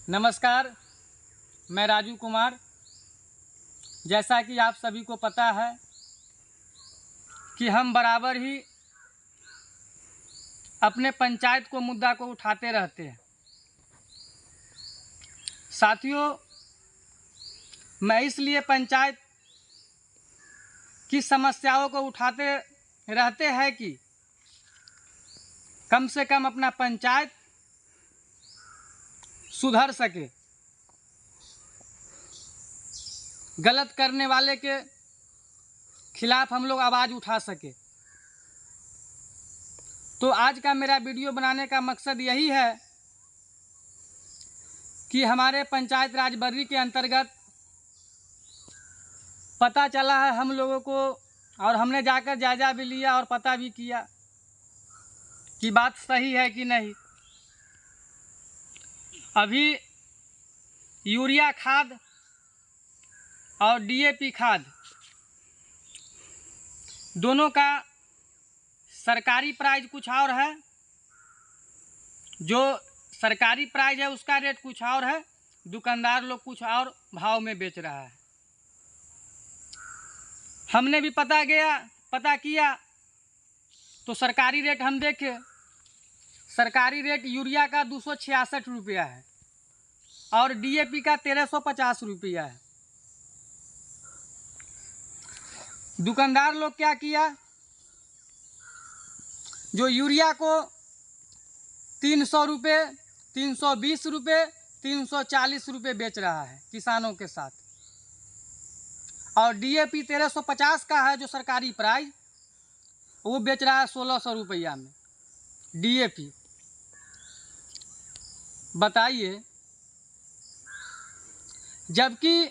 नमस्कार, मैं राजू कुमार। जैसा कि आप सभी को पता है कि हम बराबर ही अपने पंचायत को मुद्दा को उठाते रहते हैं। साथियों, मैं इसलिए पंचायत की समस्याओं को उठाते रहते हैं कि कम से कम अपना पंचायत सुधर सके, गलत करने वाले के खिलाफ हम लोग आवाज़ उठा सके। तो आज का मेरा वीडियो बनाने का मकसद यही है कि हमारे पंचायत राज बर्री के अंतर्गत पता चला है हम लोगों को, और हमने जाकर जायज़ा भी लिया और पता भी किया कि बात सही है कि नहीं। अभी यूरिया खाद और डीएपी खाद दोनों का सरकारी प्राइस कुछ और है, जो सरकारी प्राइस है उसका रेट कुछ और है, दुकानदार लोग कुछ और भाव में बेच रहा है। हमने भी पता किया तो सरकारी रेट हम देखे, सरकारी रेट यूरिया का 266 रुपया है और डीएपी का 1350 रुपया है। दुकानदार लोग क्या किया, जो यूरिया को 300 रुपये, 320 रुपये, 340 रुपये बेच रहा है किसानों के साथ, और डीएपी 1350 का है जो सरकारी प्राइस, वो बेच रहा है 1600 रुपया में डीएपी। बताइए, जबकि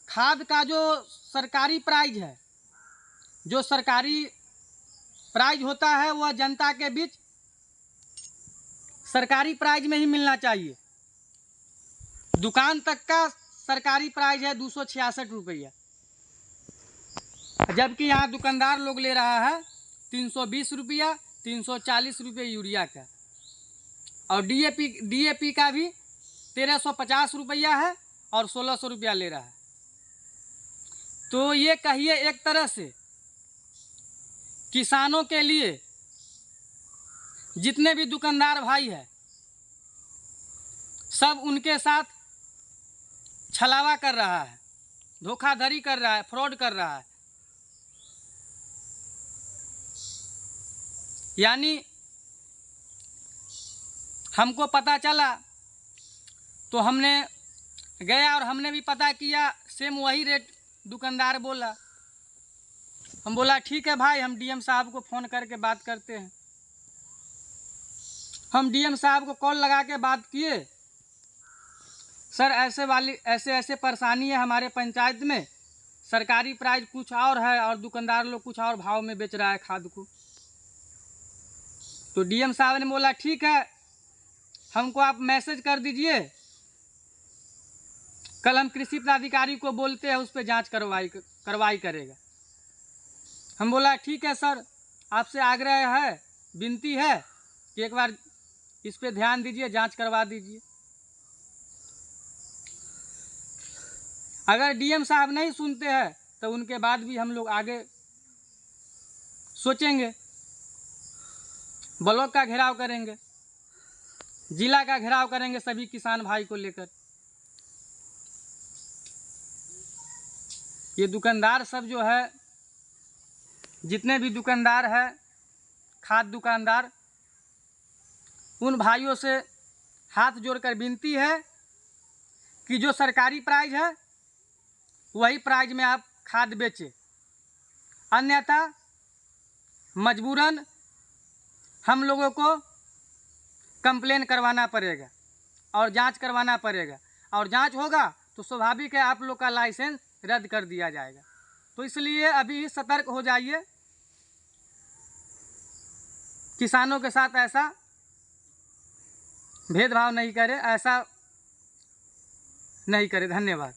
खाद का जो सरकारी प्राइस है, जो सरकारी प्राइस होता है वह जनता के बीच सरकारी प्राइस में ही मिलना चाहिए। दुकान तक का सरकारी प्राइस है 266 रुपया, जबकि यहाँ दुकानदार लोग ले रहा है 320 रुपया, 340 रुपये यूरिया का, और डीएपी का भी 1350 रुपया है और 1600 रुपया ले रहा है। तो ये कहिए एक तरह से किसानों के लिए जितने भी दुकानदार भाई हैं सब उनके साथ छलावा कर रहा है, धोखाधड़ी कर रहा है, फ्रॉड कर रहा है। यानी हमको पता चला तो हमने गया और हमने भी पता किया, सेम वही रेट दुकानदार बोला। हम बोला ठीक है भाई, हम डीएम साहब को फ़ोन करके बात करते हैं। हम डीएम साहब को कॉल लगा के बात किए, सर ऐसे परेशानी है हमारे पंचायत में, सरकारी प्राइस कुछ और है और दुकानदार लोग कुछ और भाव में बेच रहा है खाद को। तो डीएम साहब ने बोला ठीक है, हमको आप मैसेज कर दीजिए, कल हम कृषि पदाधिकारी को बोलते हैं, उस पर जांच कार्रवाई करेगा। हम बोला ठीक है सर, आपसे आग्रह है, विनती है कि एक बार इस पे ध्यान दीजिए, जांच करवा दीजिए। अगर डीएम साहब नहीं सुनते हैं तो उनके बाद भी हम लोग आगे सोचेंगे, ब्लॉक का घेराव करेंगे, जिला का घेराव करेंगे सभी किसान भाई को लेकर। ये दुकानदार सब जो है, जितने भी दुकानदार हैं, खाद दुकानदार, उन भाइयों से हाथ जोड़कर विनती है कि जो सरकारी प्राइस है वही प्राइस में आप खाद बेचें, अन्यथा मजबूरन हम लोगों को कंप्लेन करवाना पड़ेगा और जांच करवाना पड़ेगा, और जांच होगा तो स्वाभाविक है आप लोग का लाइसेंस रद्द कर दिया जाएगा। तो इसलिए अभी सतर्क हो जाइए, किसानों के साथ ऐसा भेदभाव नहीं करें, ऐसा नहीं करें। धन्यवाद।